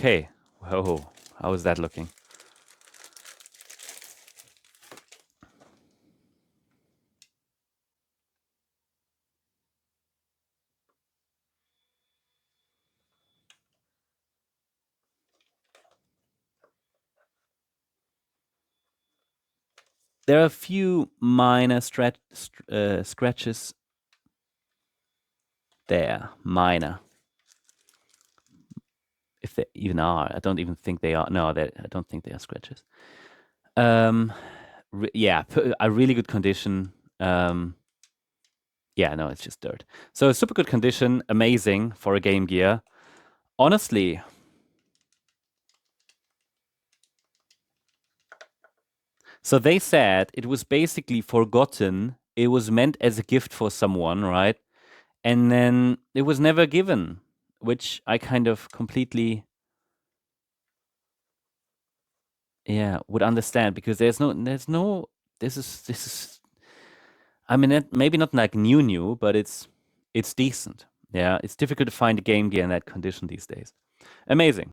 Okay. Whoa, how is that looking? There are a few minor scratches there. Minor. If they even are. I don't even think they are. No, I don't think they are scratches. Yeah, a really good condition. Yeah, no, it's just dirt. So super good condition, amazing for a Game Gear. Honestly, so they said it was basically forgotten. It was meant as a gift for someone, right? And then it was never given, which I kind of completely, yeah, would understand because this is, I mean, maybe not like new, but it's decent. Yeah, it's difficult to find a Game Gear in that condition these days. Amazing.